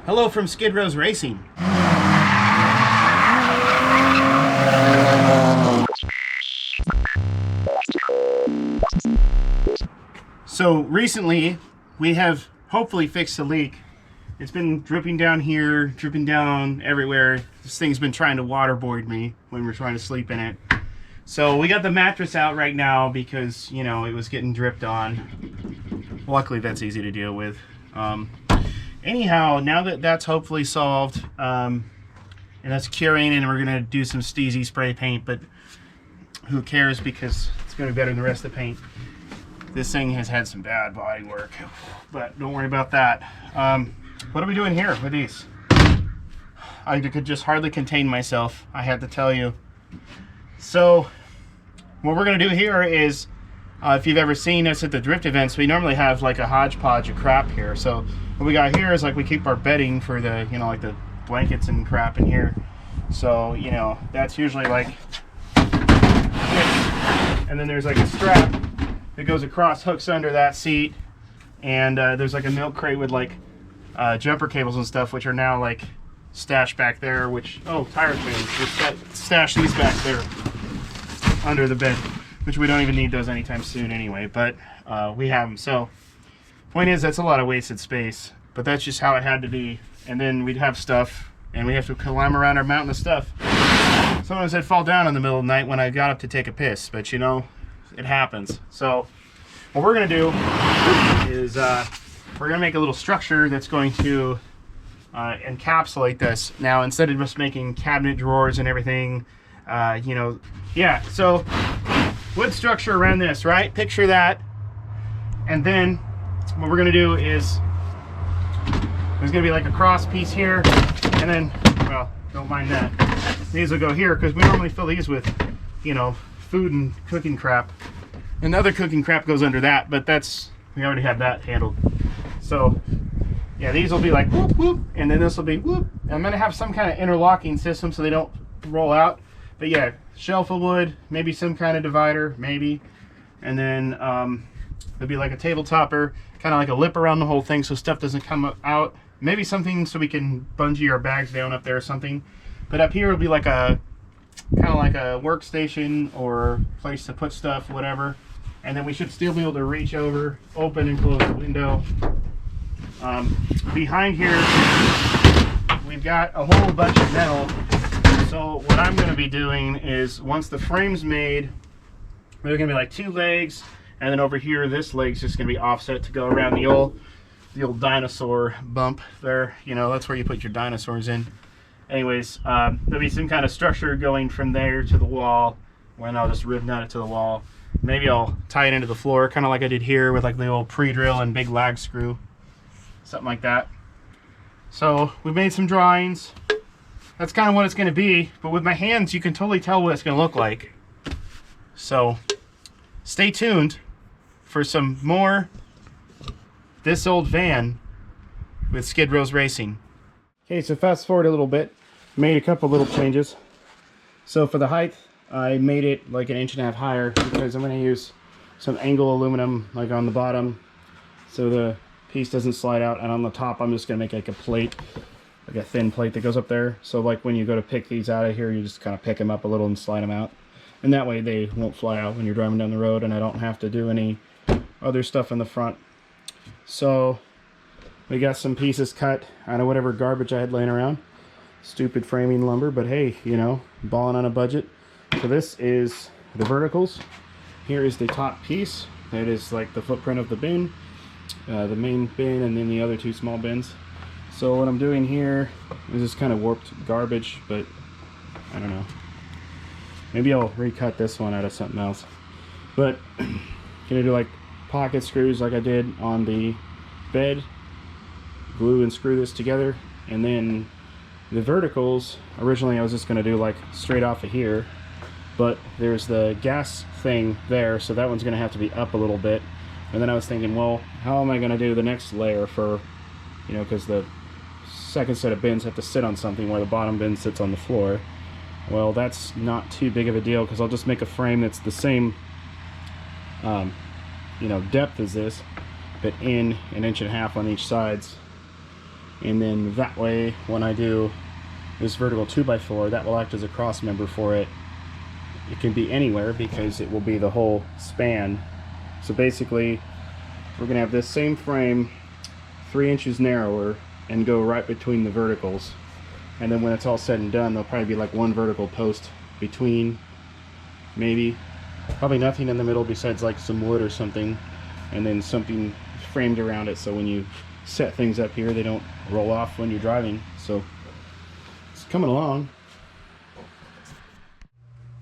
Hello from Skid Row's Racing. So recently we have hopefully fixed the leak. It's been dripping down here, dripping down everywhere. This thing's been trying to waterboard me when we're trying to sleep in it. So we got the mattress out right now because, you know, it was getting dripped on. Luckily that's easy to deal with. Anyhow, now that that's hopefully solved, and that's curing, and we're gonna do some Steezy spray paint, but who cares because it's gonna be better than the rest of the paint. This thing has had some bad body work, but don't worry about that. What are we doing here with these? I could just hardly contain myself, I had to tell you. So what we're gonna do here is, if you've ever seen us at the drift events, we normally have like a hodgepodge of crap here. So what we got here is like we keep our bedding for the, you know, like the blankets and crap in here. So, you know, that's usually like this. And then there's like a strap that goes across, hooks under that seat. And there's like a milk crate with like jumper cables and stuff, which are now like stashed back there, which, oh, tire chains. Just stash these back there under the bed, which we don't even need those anytime soon anyway, but we have them. So point is, that's a lot of wasted space, but that's just how it had to be. And then we'd have stuff, and we have to climb around our mountain of stuff. Sometimes I'd fall down in the middle of the night when I got up to take a piss, but you know, it happens. So what we're gonna do is we're gonna make a little structure that's going to encapsulate this. Now, instead of just making cabinet drawers and everything, you know, yeah, so wood structure around this, right? Picture that. And then what we're gonna do is there's gonna be like a cross piece here, and then, well, don't mind that. These will go here because we normally fill these with, you know, food and cooking crap. And the other cooking crap goes under that, but that's, we already have that handled. So yeah, these will be like whoop whoop, and then this will be whoop. And I'm gonna have some kind of interlocking system so they don't roll out. But yeah, shelf of wood, maybe some kind of divider, maybe. And then there'll be like a table topper, kind of like a lip around the whole thing so stuff doesn't come out. Maybe something so we can bungee our bags down up there or something. But up here will be like a, kind of like a workstation or place to put stuff, whatever. And then we should still be able to reach over, open and close the window. Behind here, we've got a whole bunch of metal. So what I'm going to be doing is, once the frame's made, there's going to be like two legs, and then over here this leg's just going to be offset to go around the old dinosaur bump there. You know, that's where you put your dinosaurs in. Anyways, there'll be some kind of structure going from there to the wall, when I'll just rib nut it to the wall. Maybe I'll tie it into the floor, kind of like I did here with like the old pre-drill and big lag screw. Something like that. So we've made some drawings. That's kind of what it's going to be, but with my hands you can totally tell what it's going to look like. So stay tuned for some more This Old Van with Skid Row's Racing. Okay, so fast forward a little bit. Made a couple little changes. So for the height, I made it like 1.5 inches higher because I'm going to use some angle aluminum like on the bottom so the piece doesn't slide out, and on the top I'm just going to make like a plate, like a thin plate that goes up there. So like when you go to pick these out of here, you just kind of pick them up a little and slide them out. And that way they won't fly out when you're driving down the road, and I don't have to do any other stuff in the front. So we got some pieces cut out of whatever garbage I had laying around. Stupid framing lumber, but hey, you know, balling on a budget. So this is the verticals. Here is the top piece. That is like the footprint of the bin, the main bin, and then the other two small bins. So what I'm doing here is this kind of warped garbage, but I don't know. Maybe I'll recut this one out of something else. But gonna do like pocket screws like I did on the bed. Glue and screw this together, and then the verticals, originally I was just going to do like straight off of here, but there's the gas thing there, so that one's going to have to be up a little bit. And then I was thinking, well, how am I going to do the next layer for, you know, because the second set of bins have to sit on something where the bottom bin sits on the floor. Well, that's not too big of a deal because I'll just make a frame that's the same, you know, depth as this, but in 1.5 inches on each sides. And then that way, when I do this vertical 2x4, that will act as a cross member for it. It can be anywhere because it will be the whole span. So basically, we're going to have this same frame 3 inches narrower and go right between the verticals. And then when it's all said and done, there'll probably be like one vertical post between, maybe. Probably nothing in the middle besides like some wood or something. And then something framed around it so when you set things up here, they don't roll off when you're driving. So it's coming along.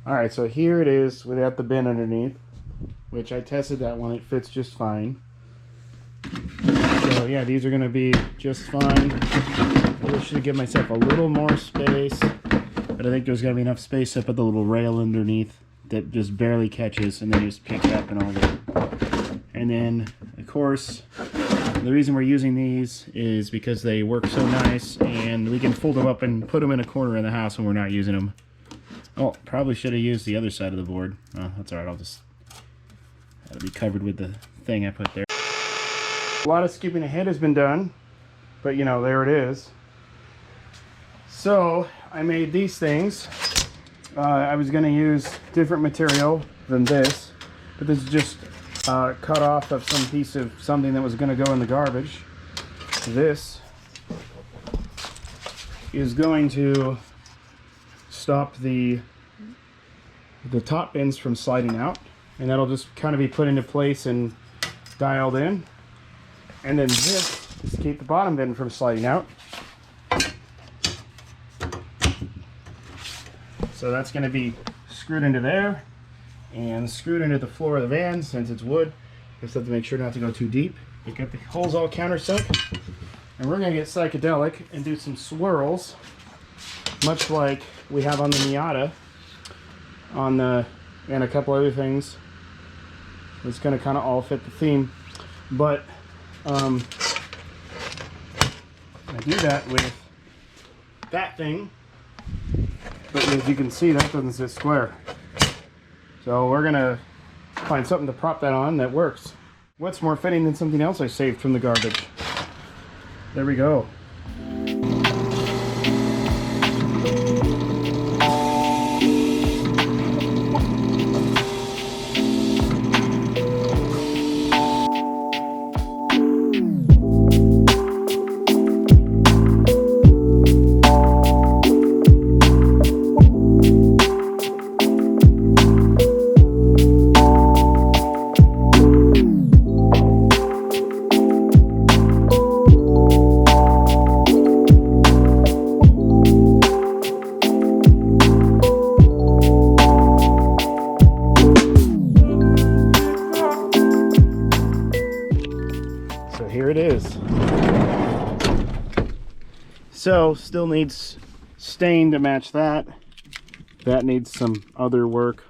Alright, so here it is without the bin underneath, which I tested that one. It fits just fine. So yeah, these are going to be just fine. I really should have given myself a little more space, but I think there's going to be enough space up at the little rail underneath that just barely catches and then just picks up and all that. And then, of course, the reason we're using these is because they work so nice and we can fold them up and put them in a corner in the house when we're not using them. Oh, probably should have used the other side of the board. Oh, that's alright, that'll be covered with the thing I put there. A lot of skipping ahead has been done, but you know, there it is. So, I made these things. I was going to use different material than this, but this is just cut off of some piece of something that was going to go in the garbage. This is going to stop the top bins from sliding out, and that'll just kind of be put into place and dialed in. And then this is to keep the bottom bin from sliding out. So that's going to be screwed into there and screwed into the floor of the van. Since it's wood, just have to make sure not to go too deep. We got the holes all countersunk, and we're going to get psychedelic and do some swirls, much like we have on the Miata, and a couple other things. It's going to kind of all fit the theme, but I do that with that thing. But as you can see, that doesn't sit square. So we're gonna find something to prop that on that works. What's more fitting than something else I saved from the garbage? There we go. Here it is. So still needs stain to match that. That needs some other work,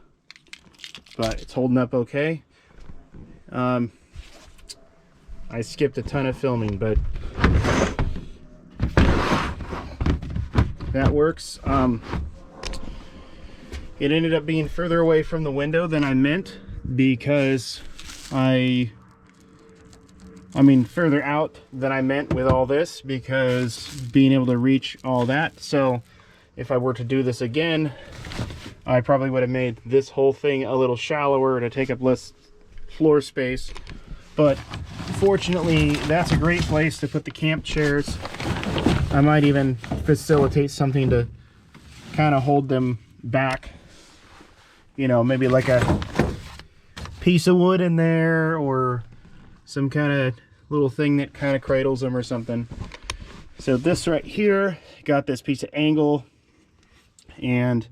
but it's holding up okay. I skipped a ton of filming, but that works. It ended up being further away from the window than I meant, because I mean further out than I meant with all this, because being able to reach all that. So if I were to do this again, I probably would have made this whole thing a little shallower to take up less floor space. But fortunately, that's a great place to put the camp chairs. I might even facilitate something to kind of hold them back. You know, maybe like a piece of wood in there, or some kind of little thing that kind of cradles them or something. So this right here got this piece of angle, and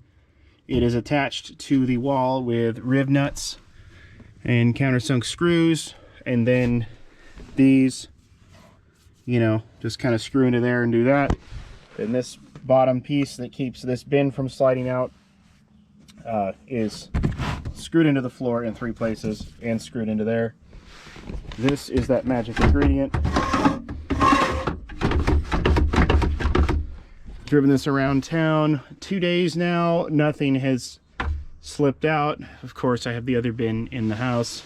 it is attached to the wall with rib nuts and countersunk screws, and then these, you know, just kind of screw into there and do that. And this bottom piece that keeps this bin from sliding out is screwed into the floor in 3 places and screwed into there. This is that magic ingredient. Driven this around town 2 days now. Nothing has slipped out. Of course, I have the other bin in the house.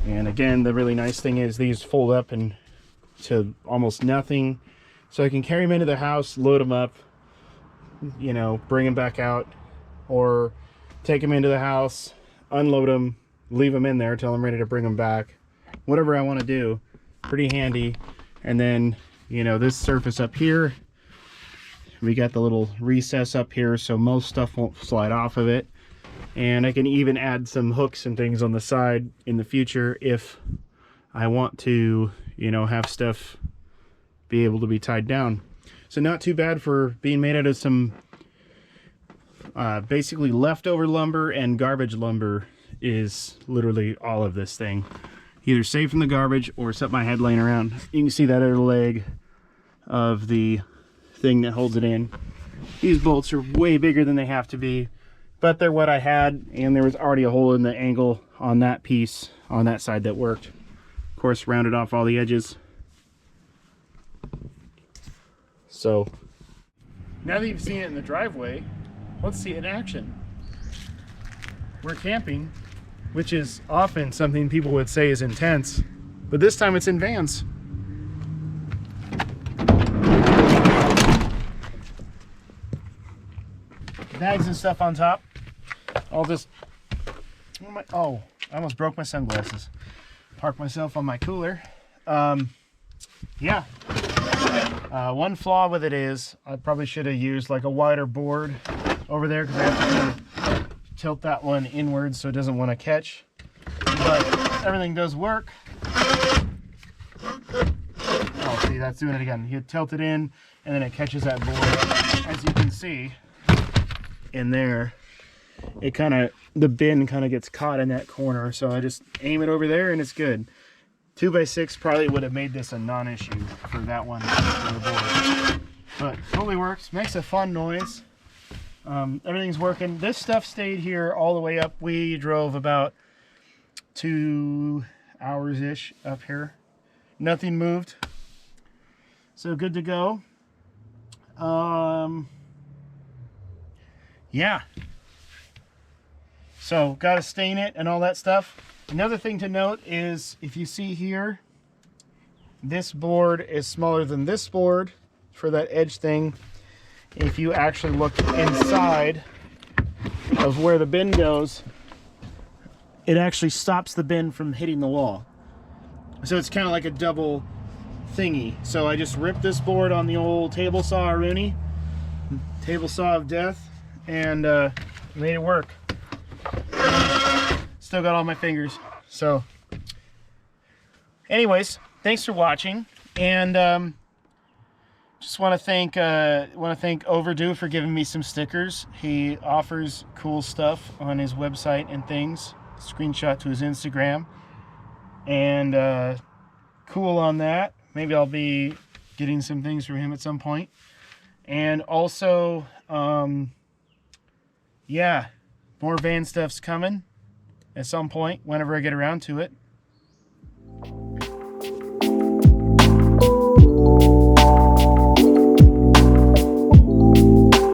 And again, the really nice thing is these fold up and to almost nothing. So I can carry them into the house, load them up, you know, bring them back out, or take them into the house, unload them, leave them in there till I'm ready to bring them back. Whatever I want to do. Pretty handy. And then, you know, this surface up here, we got the little recess up here so most stuff won't slide off of it. And I can even add some hooks and things on the side in the future if I want to, you know, have stuff be able to be tied down. So not too bad for being made out of some basically leftover lumber, and garbage lumber is literally all of this thing. Either saved from the garbage or something I had laying around. You can see that other leg of the thing that holds it in. These bolts are way bigger than they have to be, but they're what I had, and there was already a hole in the angle on that piece on that side that worked. Of course, rounded off all the edges. So now that you've seen it in the driveway, let's see it in action. We're camping, which is often something people would say is intense, but this time it's in vans. Bags and stuff on top. I'll just, oh, I almost broke my sunglasses. Park myself on my cooler. Yeah. One flaw with it is I probably should have used like a wider board over there, because I have to kind of tilt that one inwards so it doesn't want to catch. But everything does work. Oh, see, that's doing it again. You tilt it in and then it catches that board. As you can see in there, it kind of, the bin kind of gets caught in that corner. So I just aim it over there and it's good. 2x6 probably would have made this a non-issue for that one for the board. But totally works, makes a fun noise. Everything's working. This stuff stayed here all the way up. We drove about 2 hours-ish up here. Nothing moved. So good to go. Yeah. So got to stain it and all that stuff. Another thing to note is, if you see here, this board is smaller than this board for that edge thing. If you actually look inside of where the bin goes, it actually stops the bin from hitting the wall. So it's kind of like a double thingy. So I just ripped this board on the old table saw Rooney, table saw of death, and made it work. Still got all my fingers. So anyways, thanks for watching, and just want to thank Overdue for giving me some stickers. He offers cool stuff on his website and things. Screenshot to his Instagram, and cool on that. Maybe I'll be getting some things from him at some point. And also, yeah, more van stuff's coming at some point whenever I get around to it.